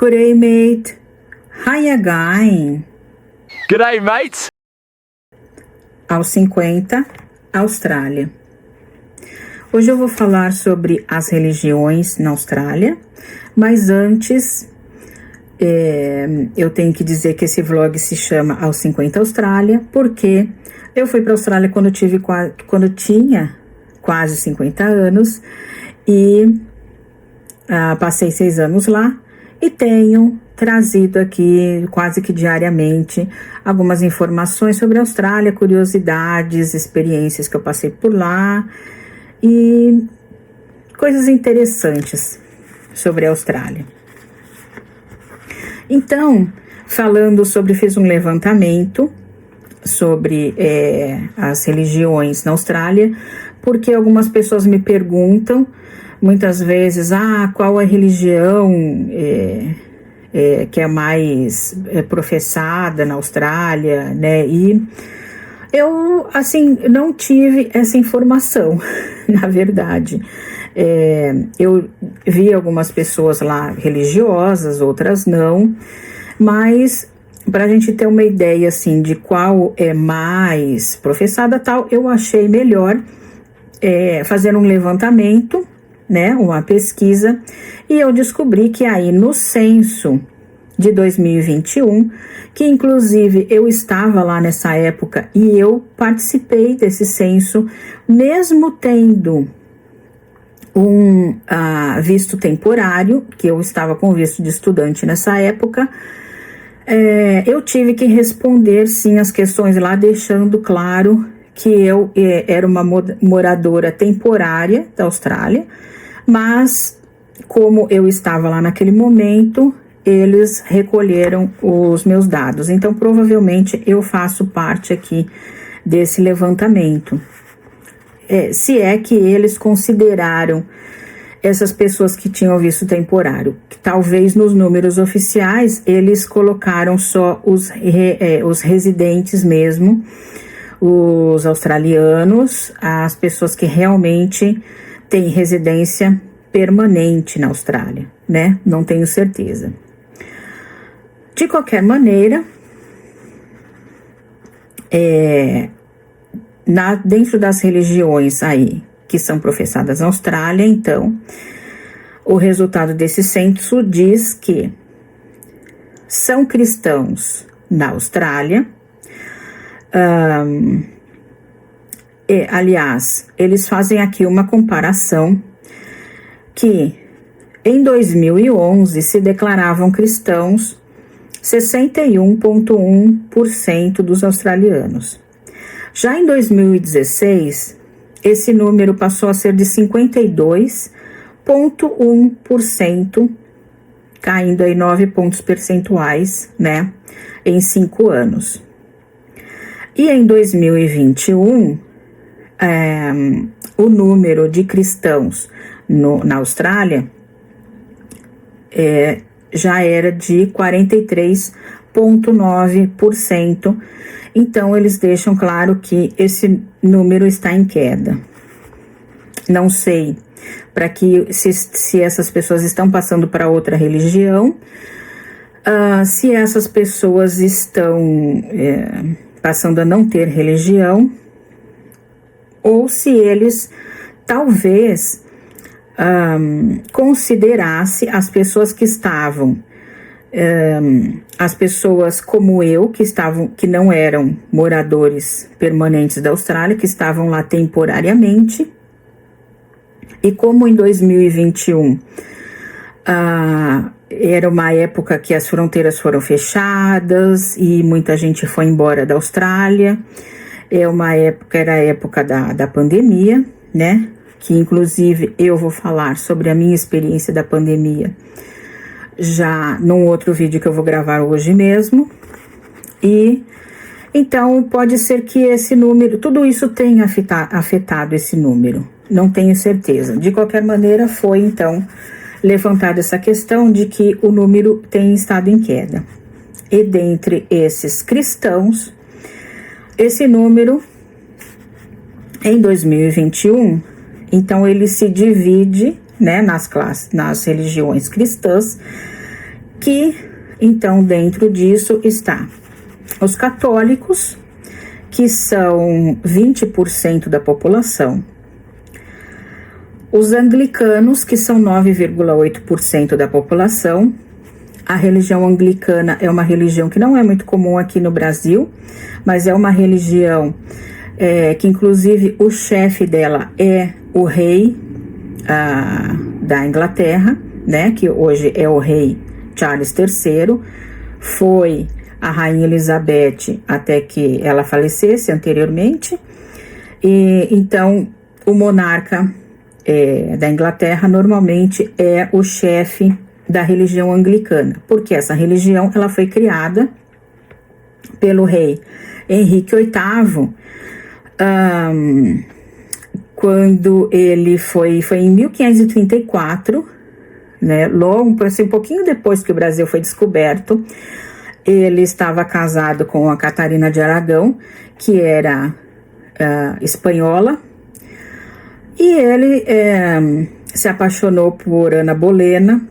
Good day, mate. How you going? G'day, mates. Aos 50, Austrália. Hoje eu vou falar sobre as religiões na Austrália, mas antes eu tenho que dizer que esse vlog se chama Aos 50 Austrália, porque eu fui para a Austrália quando tinha quase 50 anos e passei 6 anos lá e tenho trazido aqui quase que diariamente algumas informações sobre a Austrália, curiosidades, experiências que eu passei por lá e coisas interessantes sobre a Austrália. Então, fiz um levantamento sobre as religiões na Austrália, porque algumas pessoas me perguntam muitas vezes, qual a religião que é mais professada na Austrália, né? E eu, assim, não tive essa informação, na verdade. Eu vi algumas pessoas lá religiosas, outras não, mas para a gente ter uma ideia, assim, de qual é mais professada tal, eu achei melhor fazer um levantamento, né, uma pesquisa, e eu descobri que aí no censo de 2021, que inclusive eu estava lá nessa época e eu participei desse censo, mesmo tendo um visto temporário, que eu estava com visto de estudante nessa época, eu tive que responder sim as questões lá, deixando claro que eu era uma moradora temporária da Austrália, mas como eu estava lá naquele momento, eles recolheram os meus dados. Então, provavelmente, eu faço parte aqui desse levantamento. Se é que eles consideraram essas pessoas que tinham visto temporário, que talvez nos números oficiais eles colocaram só os residentes mesmo, os australianos, as pessoas que realmente têm residência permanente na Austrália, né? Não tenho certeza. De qualquer maneira, dentro das religiões aí que são professadas na Austrália, então, o resultado desse censo diz que são cristãos na Austrália. Aliás, eles fazem aqui uma comparação que em 2011 se declaravam cristãos 61,1% dos australianos. Já em 2016, esse número passou a ser de 52,1%, caindo aí 9 pontos percentuais, né, em 5 anos. E em 2021, o número de cristãos na Austrália já era de 43,9%. Então, eles deixam claro que esse número está em queda. Não sei se essas pessoas estão passando para outra religião, se essas pessoas estão passando a não ter religião, ou se eles talvez considerasse as pessoas que estavam, as pessoas como eu, que não eram moradores permanentes da Austrália, que estavam lá temporariamente, e como em 2021 era uma época que as fronteiras foram fechadas e muita gente foi embora da Austrália, era a época da pandemia, né? Que inclusive eu vou falar sobre a minha experiência da pandemia já num outro vídeo que eu vou gravar hoje mesmo. E então pode ser que esse número, tudo isso tenha afetado esse número, não tenho certeza. De qualquer maneira, foi então levantada essa questão de que o número tem estado em queda. E dentre esses cristãos, esse número em 2021, então ele se divide, né, nas religiões cristãs que então dentro disso está os católicos, que são 20% da população, os anglicanos, que são 9,8% da população. A religião anglicana é uma religião que não é muito comum aqui no Brasil, mas é uma religião que inclusive o chefe dela é o rei da Inglaterra, né, que hoje é o rei Charles III, foi a rainha Elizabeth até que ela falecesse anteriormente, e então o monarca da Inglaterra normalmente é o chefe da religião anglicana, porque essa religião ela foi criada pelo rei Henrique VIII, quando ele foi em 1534, né, logo assim, um pouquinho depois que o Brasil foi descoberto. Ele estava casado com a Catarina de Aragão, que era espanhola, e ele se apaixonou por Ana Bolena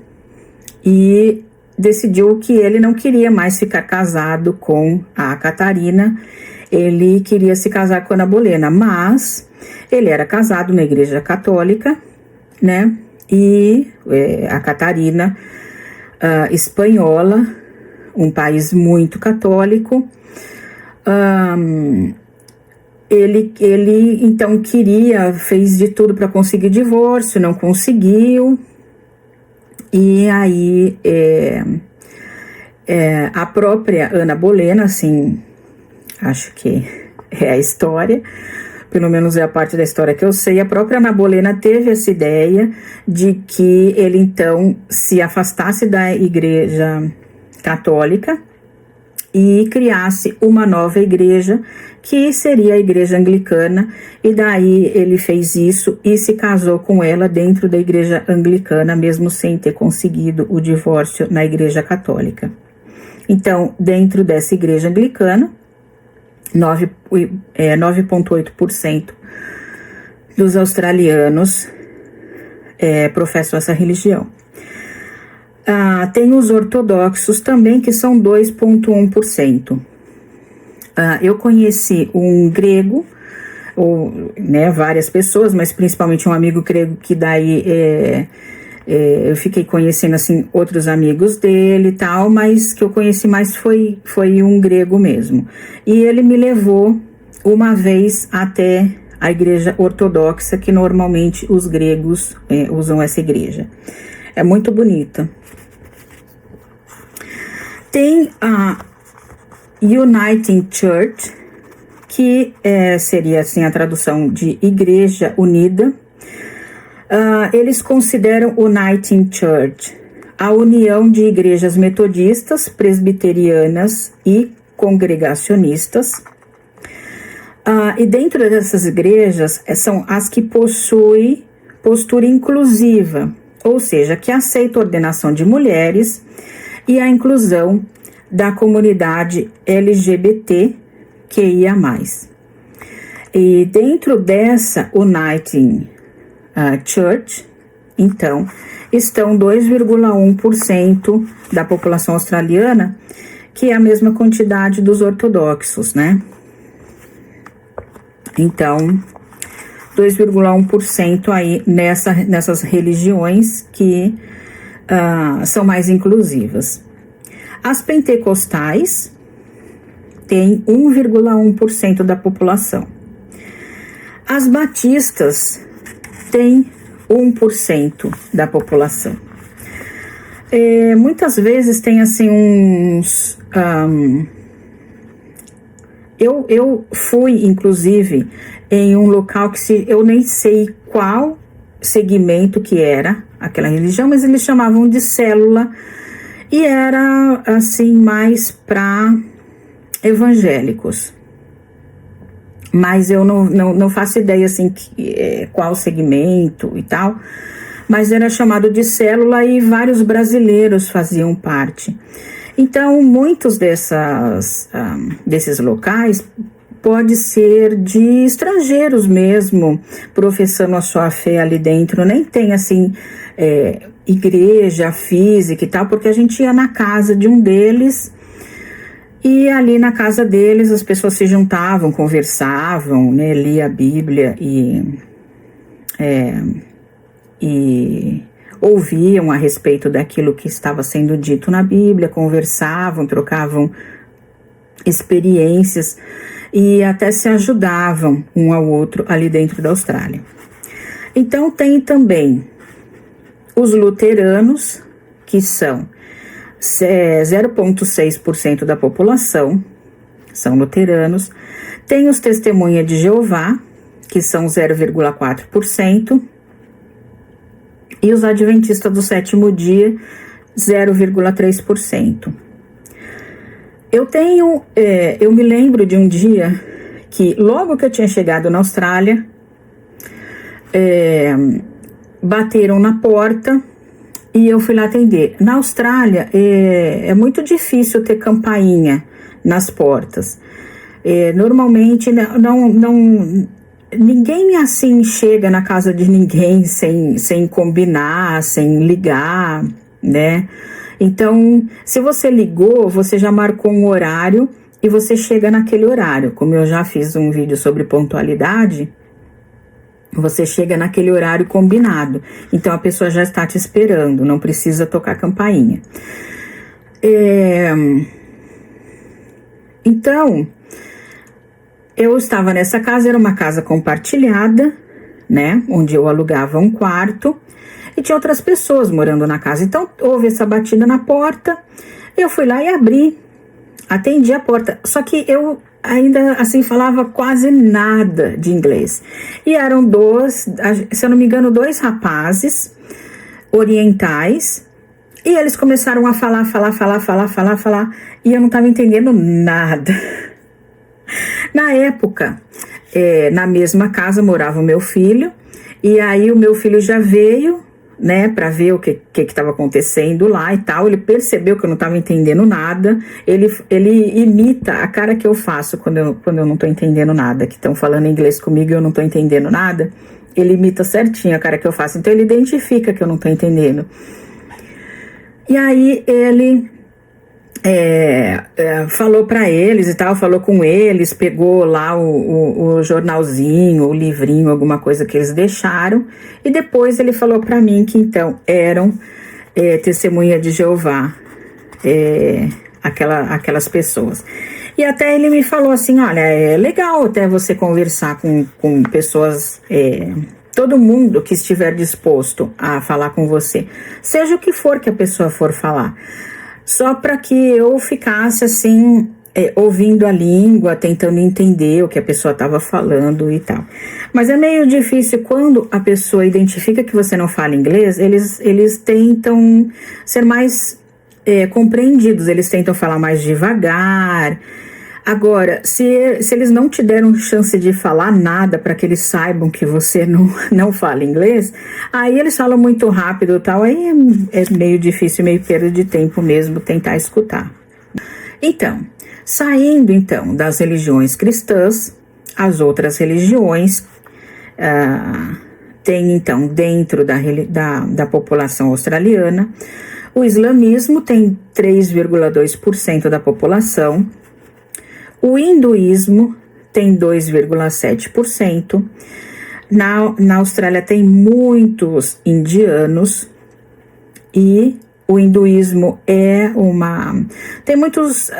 e decidiu que ele não queria mais ficar casado com a Catarina, ele queria se casar com Ana Bolena, mas ele era casado na Igreja Católica, né? E a Catarina, espanhola, um país muito católico, ele então fez de tudo para conseguir divórcio, não conseguiu, e aí a própria Ana Bolena, assim, acho que é a história, pelo menos é a parte da história que eu sei, a própria Ana Bolena teve essa ideia de que ele então se afastasse da Igreja Católica e criasse uma nova igreja, que seria a Igreja Anglicana, e daí ele fez isso e se casou com ela dentro da Igreja Anglicana, mesmo sem ter conseguido o divórcio na Igreja Católica. Então, dentro dessa Igreja Anglicana, 9,8% dos australianos professam essa religião. Tem os ortodoxos também, que são 2,1%. Eu conheci um grego, várias pessoas, mas principalmente um amigo grego, que daí eu fiquei conhecendo assim outros amigos dele e tal, mas que eu conheci mais foi um grego mesmo. E ele me levou uma vez até a igreja ortodoxa, que normalmente os gregos usam essa igreja. É muito bonita. Tem a Uniting Church, que seria assim a tradução de Igreja Unida. Eles consideram Uniting Church a união de igrejas metodistas, presbiterianas e congregacionistas. E dentro dessas igrejas são as que possuem postura inclusiva, ou seja, que aceita a ordenação de mulheres e a inclusão da comunidade LGBTQIA+. E dentro dessa Uniting Church, então, estão 2,1% da população australiana, que é a mesma quantidade dos ortodoxos, né? Então, 2,1% aí nessas religiões que são mais inclusivas. As pentecostais têm 1,1% da população. As batistas têm 1% da população. Muitas vezes tem assim uns... Eu fui, inclusive, em um local que eu nem sei qual segmento que era aquela religião, mas eles chamavam de célula, e era assim mais para evangélicos. Mas eu não faço ideia assim qual segmento e tal, mas era chamado de célula e vários brasileiros faziam parte. Então, muitos desses locais pode ser de estrangeiros mesmo, professando a sua fé ali dentro. Nem tem assim igreja física e tal, porque a gente ia na casa de um deles e ali na casa deles as pessoas se juntavam, conversavam, né, lia a Bíblia e ouviam a respeito daquilo que estava sendo dito na Bíblia, conversavam, trocavam experiências e até se ajudavam um ao outro ali dentro da Austrália. Então tem também os luteranos, que são 0,6% da população, são luteranos. Tem os Testemunha de Jeová, que são 0,4%. E os Adventistas do Sétimo Dia, 0,3%. Eu me lembro de um dia que, logo que eu tinha chegado na Austrália, bateram na porta e eu fui lá atender. Na Austrália, é muito difícil ter campainha nas portas. Normalmente, ninguém assim chega na casa de ninguém sem combinar, sem ligar, né? Então, se você ligou, você já marcou um horário e você chega naquele horário. Como eu já fiz um vídeo sobre pontualidade, você chega naquele horário combinado. Então, a pessoa já está te esperando, não precisa tocar campainha. Então, eu estava nessa casa, era uma casa compartilhada, né? Onde eu alugava um quarto e tinha outras pessoas morando na casa. Então, houve essa batida na porta, eu fui lá e abri, atendi a porta. Só que eu ainda assim falava quase nada de inglês. E eram se eu não me engano, 2 rapazes orientais. E eles começaram a falar. E eu não estava entendendo nada. Na época, na mesma casa morava o meu filho. E aí o meu filho já veio, né, para ver o que estava acontecendo lá e tal. Ele percebeu que eu não estava entendendo nada. Ele imita a cara que eu faço quando eu não estou entendendo nada, que estão falando inglês comigo e eu não estou entendendo nada. Ele imita certinho a cara que eu faço, então ele identifica que eu não estou entendendo. E aí ele falou para eles e tal, falou com eles, pegou lá o jornalzinho, o livrinho, alguma coisa que eles deixaram, e depois ele falou para mim que então eram Testemunha de Jeová, aquelas pessoas. E até ele me falou assim, olha, é legal até você conversar com pessoas, todo mundo que estiver disposto a falar com você, seja o que for que a pessoa for falar, só para que eu ficasse assim, ouvindo a língua, tentando entender o que a pessoa estava falando e tal. Mas é meio difícil quando a pessoa identifica que você não fala inglês, eles tentam ser mais compreendidos, eles tentam falar mais devagar. Agora, se eles não te deram chance de falar nada para que eles saibam que você não fala inglês, aí eles falam muito rápido e tal, aí é meio difícil, meio perda de tempo mesmo tentar escutar. Então, saindo então das religiões cristãs, as outras religiões tem então dentro da população australiana, o islamismo tem 3,2% da população, o hinduísmo tem 2,7%. Na Austrália tem muitos indianos e o hinduísmo tem muitas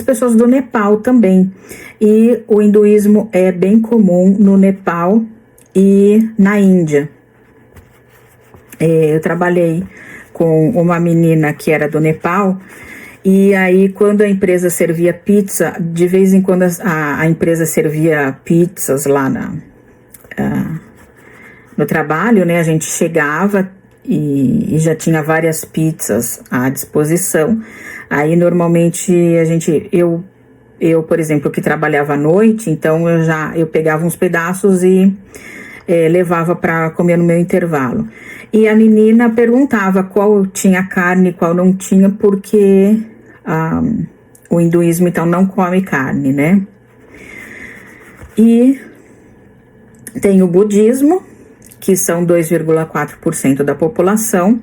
pessoas do Nepal também. E o hinduísmo é bem comum no Nepal e na Índia. Eu trabalhei com uma menina que era do Nepal. E aí, quando a empresa servia pizza, de vez em quando a empresa servia pizzas lá no trabalho, né? A gente chegava e já tinha várias pizzas à disposição. Aí, normalmente, eu, por exemplo, que trabalhava à noite, então eu pegava uns pedaços e levava para comer no meu intervalo. E a menina perguntava qual tinha carne e qual não tinha, porque o hinduísmo, então, não come carne, né? E tem o budismo, que são 2,4% da população.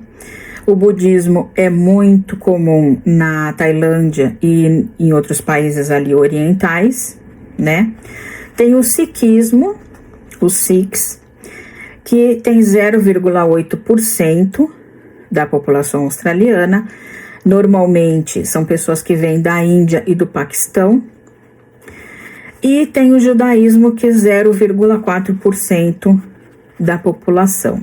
O budismo é muito comum na Tailândia e em outros países ali orientais, né? Tem o sikhismo, os Sikhs, que tem 0,8% da população australiana. Normalmente são pessoas que vêm da Índia e do Paquistão. E tem o judaísmo, que é 0,4% da população.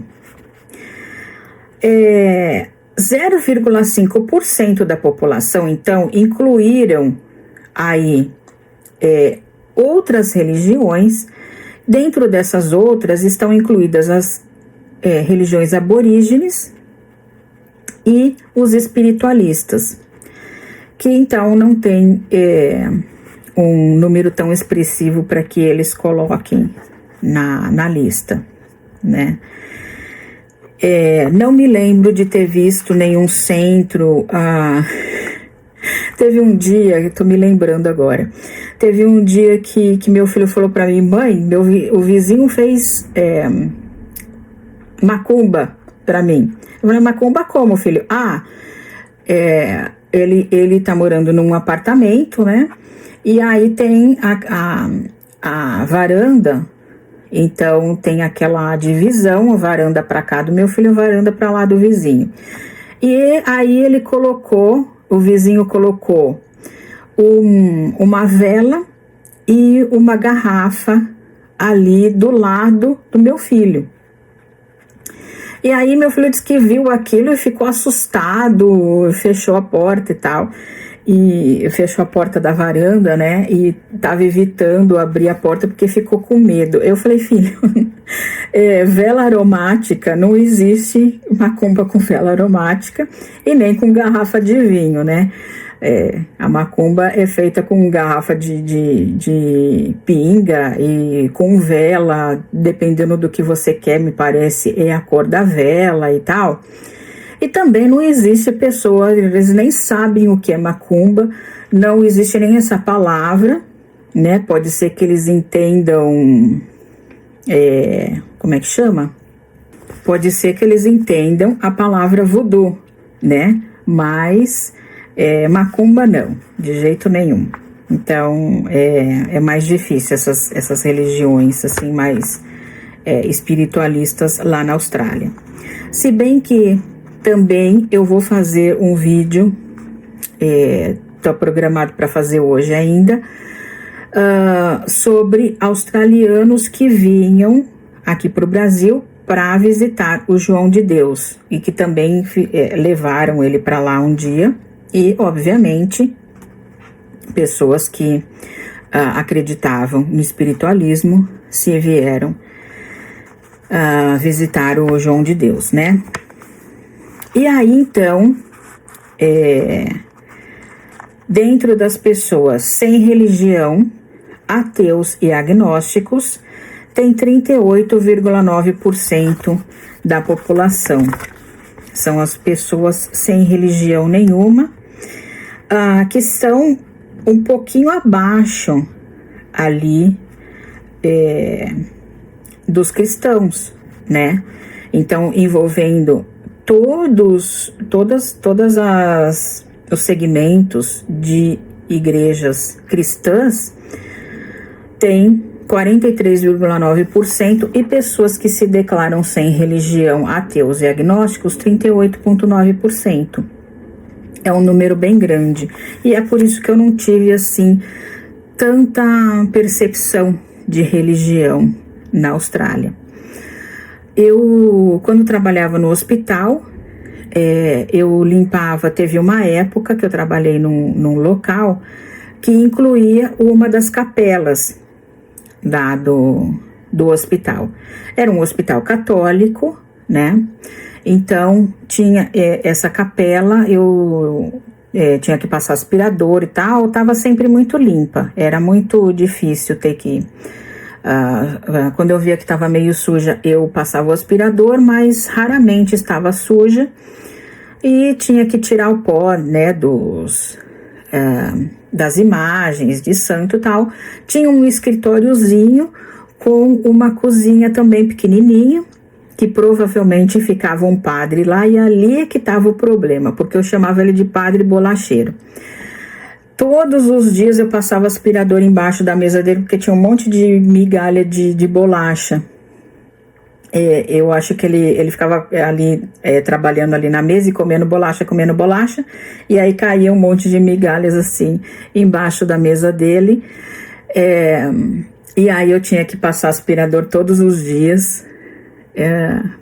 0,5% da população, então, incluíram aí outras religiões. Dentro dessas outras estão incluídas as religiões aborígenes e os espiritualistas, que então não tem um número tão expressivo para que eles coloquem na lista, né? Não me lembro de ter visto nenhum centro. Teve um dia, eu tô me lembrando agora, teve um dia que meu filho falou para mim: mãe, o vizinho fez macumba para mim. Eu falei: macumba como, filho? Ele tá morando num apartamento, né? E aí tem a varanda, então tem aquela divisão, a varanda para cá do meu filho, a varanda para lá do vizinho. E aí o vizinho colocou uma vela e uma garrafa ali do lado do meu filho. E aí meu filho disse que viu aquilo e ficou assustado, fechou a porta e tal. E fechou a porta da varanda, né? E tava evitando abrir a porta porque ficou com medo. Eu falei: filho, vela aromática, não existe macumba com vela aromática e nem com garrafa de vinho, né? A macumba é feita com garrafa de pinga e com vela, dependendo do que você quer, me parece, é a cor da vela e tal. E também não existe pessoa, eles nem sabem o que é macumba, não existe nem essa palavra, né? Pode ser que eles entendam, como é que chama? Pode ser que eles entendam a palavra voodoo, né? Mas macumba não, de jeito nenhum. Então é mais difícil essas religiões assim mais espiritualistas lá na Austrália. Se bem que também eu vou fazer um vídeo, estou programado para fazer hoje ainda, sobre australianos que vinham aqui para o Brasil para visitar o João de Deus e que também levaram ele para lá um dia. E, obviamente, pessoas que acreditavam no espiritualismo se vieram visitar o João de Deus, né? E aí, então, dentro das pessoas sem religião, ateus e agnósticos, tem 38,9% da população. São as pessoas sem religião nenhuma, que são um pouquinho abaixo ali dos cristãos, né? Então, envolvendo todos os segmentos de igrejas cristãs, tem 43,9% e pessoas que se declaram sem religião, ateus e agnósticos, 38,9%. É um número bem grande. E é por isso que eu não tive, assim, tanta percepção de religião na Austrália. Eu, quando trabalhava no hospital, eu limpava, teve uma época que eu trabalhei num local que incluía uma das capelas lá do hospital. Era um hospital católico, né? Então, tinha essa capela, eu tinha que passar aspirador e tal, estava sempre muito limpa. Era muito difícil ter que... quando eu via que estava meio suja, eu passava o aspirador, mas raramente estava suja. E tinha que tirar o pó, né, das imagens de santo e tal. Tinha um escritóriozinho com uma cozinha também pequenininha, que provavelmente ficava um padre lá, e ali é que estava o problema, porque eu chamava ele de padre bolacheiro. Todos os dias eu passava aspirador embaixo da mesa dele, porque tinha um monte de migalha de bolacha. Eu acho que ele ficava ali trabalhando ali na mesa e comendo bolacha, e aí caía um monte de migalhas assim embaixo da mesa dele, e aí eu tinha que passar aspirador todos os dias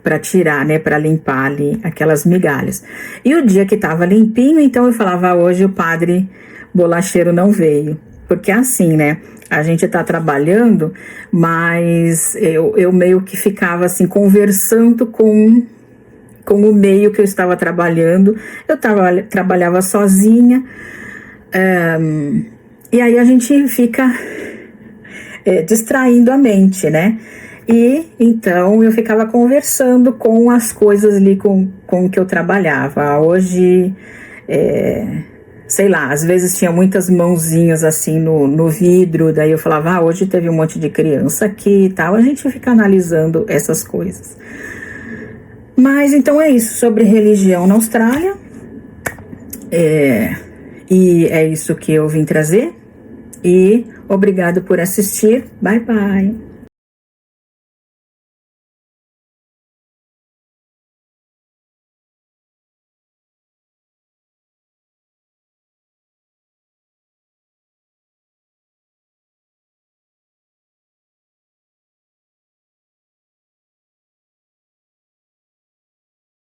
para tirar, né, para limpar ali aquelas migalhas. E o dia que estava limpinho, então eu falava, hoje o padre bolacheiro não veio, porque assim, né, a gente tá trabalhando, mas eu meio que ficava assim, conversando com o meio que eu estava trabalhando. Eu trabalhava sozinha, e aí a gente fica distraindo a mente, né? E então eu ficava conversando com as coisas ali com que eu trabalhava. Hoje, sei lá, às vezes tinha muitas mãozinhas assim no vidro, daí eu falava, hoje teve um monte de criança aqui e tal. A gente fica analisando essas coisas. Mas então é isso sobre religião na Austrália. E é isso que eu vim trazer. E obrigado por assistir. Bye, bye.